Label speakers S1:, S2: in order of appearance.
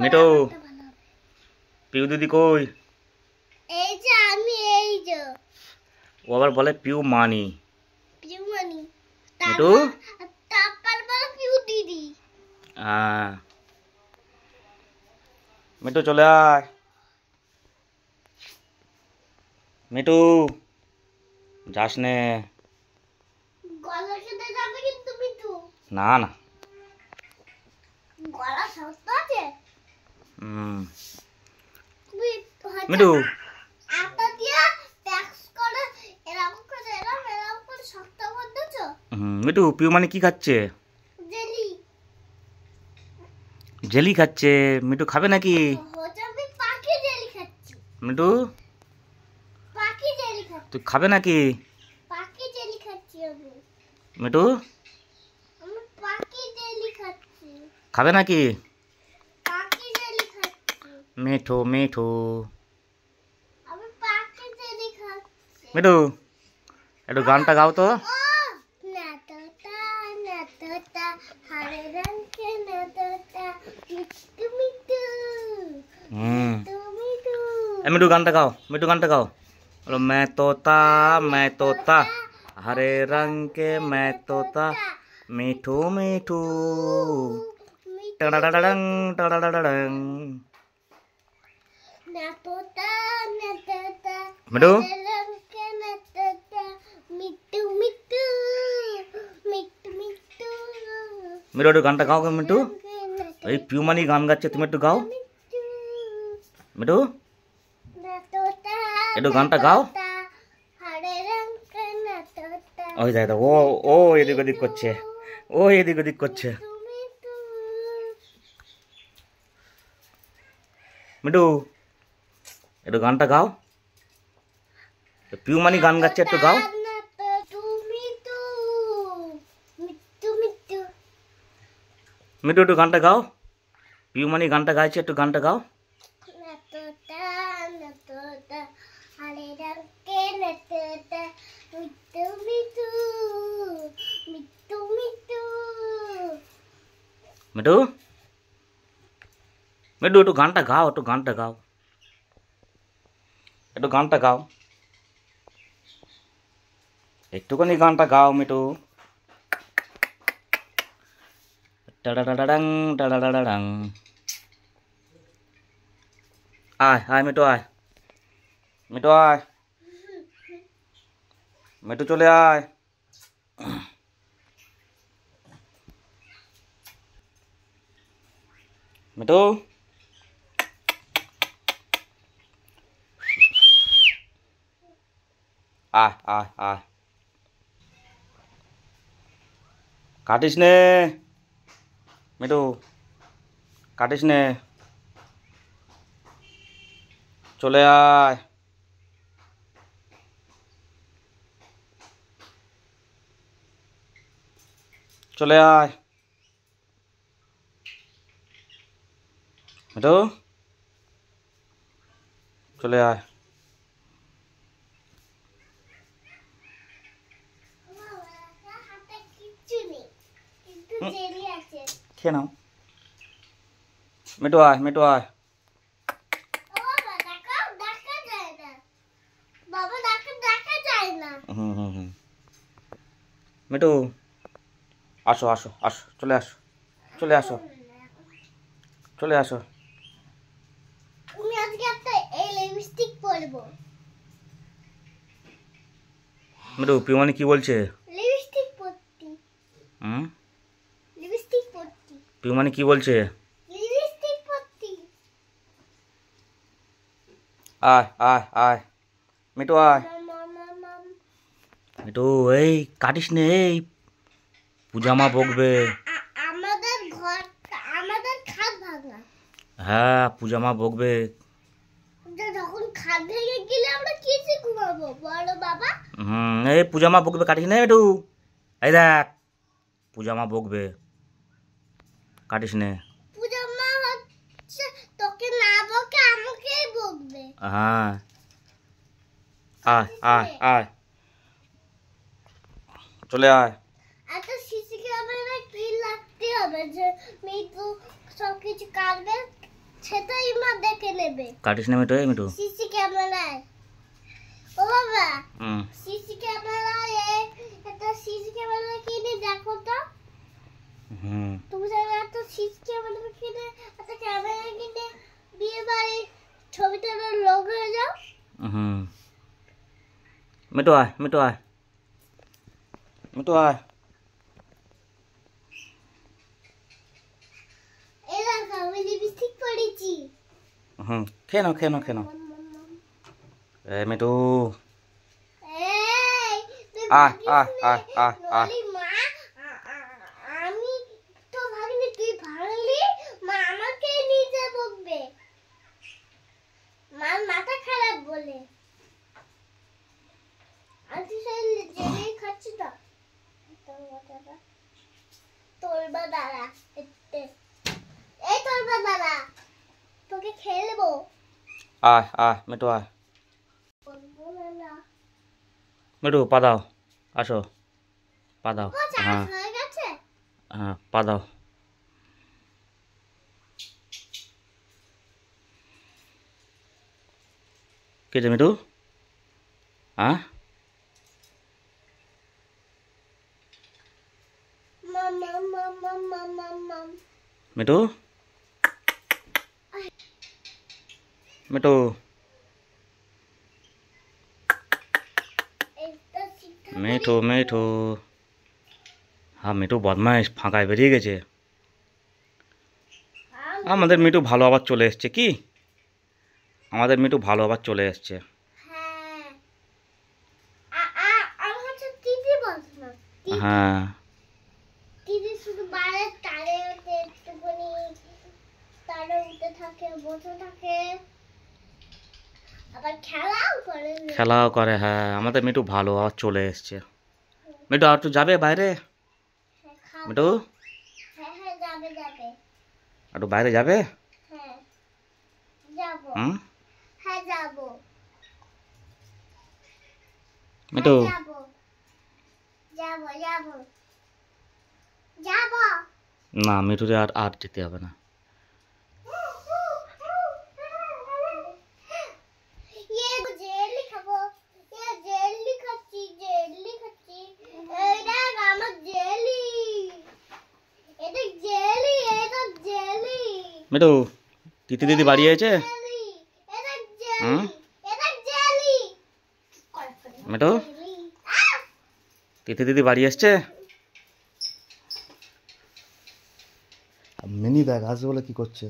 S1: মিঠু পিউ দিদি কই?
S2: এই যে আমি এই যে
S1: ও আবার বলে পিউ মানি।
S2: পিউ মানি
S1: মিঠু
S2: তারপর বলে পিউ দিদি।
S1: মিঠু চলে আয়। মিঠু যাস নে।
S2: গলা কেটে যাবে কিন্তু মিঠু।
S1: না না
S2: গলা শক্ত আছে।
S1: মিঠু
S2: আটা দিয়ে ট্যাক্স করে এরকম করে শক্ত করে দিছো।
S1: মিঠু পিউ মানে কি খাচ্ছে?
S2: জেলি।
S1: জেলি খাচ্ছে। মিঠু খাবে নাকি?
S2: আমি পাখি জেলি খাচ্ছি।
S1: মিঠু
S2: পাখি জেলি খাচ্ছি।
S1: তুই খাবে নাকি?
S2: পাখি জেলি খাচ্ছি আমি।
S1: মিঠু
S2: আমি পাখি জেলি খাচ্ছি।
S1: খাবে নাকি?
S2: পাখি জেলি খাচ্ছি।
S1: মিঠু মিঠু
S2: আমি পাখি জেলি খাচ্ছি।
S1: মিঠু একটু গানটা গাও তো।
S2: নাতোতা হরে রঙ কে নাতোতা মিঠু মিঠু মিঠু মিঠু।
S1: মিঠু গানটা গাও। মিঠু গানটা গাও। বলো मैं तोता हरे रंग के मैं तोता मिठू मिठू टड़ाडड़ंग टड़ाडड़ंग।
S2: नातोता
S1: मिठू
S2: हरे रंग के नातोता मिठू मिठू मिठू मिठू।
S1: मिठू একটু গানটা গাও গো মিঠু। এই পিউ মানি গান গাচ্ছে, তুমি একটু গাও মিঠু। একটু গানটা গাও। ওই দেখ ও ও এদিক ওদিক করছে, ও এদিক ওদিক করছে। মিঠু একটু গানটা গাও। পিউ মানি গান গাচ্ছে, একটু গাও। মিঠু একটু গানটা গাও। পিউ মানি গানটা গাইছে, একটু গানটা গাও। মিঠু মিঠু একটু গানটা গাও, একটু গানটা গাও, একটু গানটা গাও, একটুখানি গানটা গাও মিঠু। টাডাডাডাং টাডাডাডাং। আয় আয় মিঠু আয়, মিঠু আয়, মিঠু চলে আয়। মিঠু আয় আয় আয়, কাটিস নে মিঠু, কাটিস নে, চলে আয়, চলে আয় মিঠু, চলে আয়। খেয়ে নাও মিঠু আয়, মিঠু আয়। মিঠু আসো আসো আসো, চলে আসো, চলে আসো, চলে আসো।
S2: আমি আজকে একটা এই লিপস্টিক পরবো।
S1: মিঠু পিউমানি কি বলছে?
S2: লিপস্টিক পরতি। লিপস্টিক পরতি।
S1: পিউমানি কি বলছে?
S2: লিপস্টিক পরতি।
S1: আয় আয় আয় মিঠু আয়। মিঠু এই কাটিস নে, এই পূজামা বকবে।
S2: আমাদের ঘর, আমাদের খাট ভাঙা।
S1: হ্যাঁ পূজামা বকবে।
S2: যখন খাট ভেঙে গেলে আমরা কিসে ঘুমাবো বলো বাবা?
S1: এই পূজামা বকবে, কাটিস নে মিঠু। এই দেখ পূজামা বকবে, কাটিস নে।
S2: পূজামা হচ্ছে তোকে না বকে আমাকেই বকবে।
S1: হ্যাঁ আয় আয় আয়, চলে আয়।
S2: একটা সিসি ক্যামেরা কি লাগতে হবে যে মিঠু সবকিছু কাটবে, সেটাই মা দেখে নেবে।
S1: কাটিস না মিঠু, এই মিঠু।
S2: সিসি ক্যামেরায়। ও বাবা,
S1: হুম
S2: সিসি ক্যামেরায় একটা সিসি ক্যামেরা কিনে দেখো তো।
S1: হুম
S2: তুমি জানো একটা সিসি ক্যামেরা কিনে, একটা ক্যামেরা কিনে বিয়ে বাড়ি ছবি তোলার লোক হয়ে যাও।
S1: হুম মিঠু আয়, মিঠু আয়, মিঠু আয়।
S2: এই দেখো আমি লিপস্টিক পরেছি।
S1: হুম খেয়ে নাও, খেয়ে নাও, খেয়ে নাও। এ মিঠু
S2: এই তুই
S1: আয়
S2: ভাগিস
S1: আয়
S2: নে।
S1: আয় আয় আয়।
S2: নলি মা, আমি তো ভাগিনি, তুই ভাঙলি মা আমাকে নিচে বকবে। মার মাথা খারাপ বলে। আমি সেই জেলেই খাচ্ছি তো। তোর বা দাঁড়া, এই তোর বা দাঁড়া, তোকে খেলবো।
S1: আয় আয় মিঠু আয়।
S2: বলবো না।
S1: মিঠু পা দাও, আসো পা দাও।
S2: ও চাষ
S1: হ্যাঁ
S2: হয়ে গেছে।
S1: হ্যাঁ পা দাও। কে যে মিঠু? হ্যাঁ
S2: মাম মাম মাম মাম মাম মাম মাম।
S1: মিঠু, মিঠু
S2: একটা শিক্ষা
S1: মিঠু মিঠু। হ্যাঁ মিঠু বদমাইশ, ফাঁকায় বেরিয়ে গেছে। আমাদের মিঠু ভালো আবার চলে এসছে কি? আমাদের মিঠু ভালো আবার চলে এসছে।
S2: হ্যাঁ, আমার হচ্ছে দিদি বলতো না।
S1: হ্যাঁ
S2: দিদি শুধু বাইরের তারে ওঠে, একটুখানি তারে উঠে থাকে, বসে থাকে, আবার খেলাও করে।
S1: খেলাও করে। হ্যাঁ আমাদের মিঠু ভালো আবার চলে এসছে। মিঠু আর একটু যাবে বাইরে?
S2: হ্যাঁ, খাবে।
S1: মিঠু
S2: হ্যাঁ হ্যাঁ যাবে যাবে।
S1: একটু বাইরে যাবে?
S2: হ্যাঁ যাবো।
S1: হুম
S2: হ্যাঁ যাবো।
S1: মিঠু
S2: হ্যাঁ, যাবো যাবো যাবো যাবো।
S1: না মিঠুরে আর আর যেতে হবে না।
S2: ये जेली खाबो, ये जेली खाচ্ছি, जेली খাচ্ছি। এইটা আমার জেলি, এটা জেলি, এটা জেলি।
S1: মিঠু তিতি দিদি বাড়ি এসেছে?
S2: জেলি, এটা জেলি,
S1: হুম
S2: এটা জেলি।
S1: মিঠু
S2: জেলি।
S1: তিতি দিদি বাড়ি এসছে? মিনি ব্যাগ আসবে বলে কি করছে?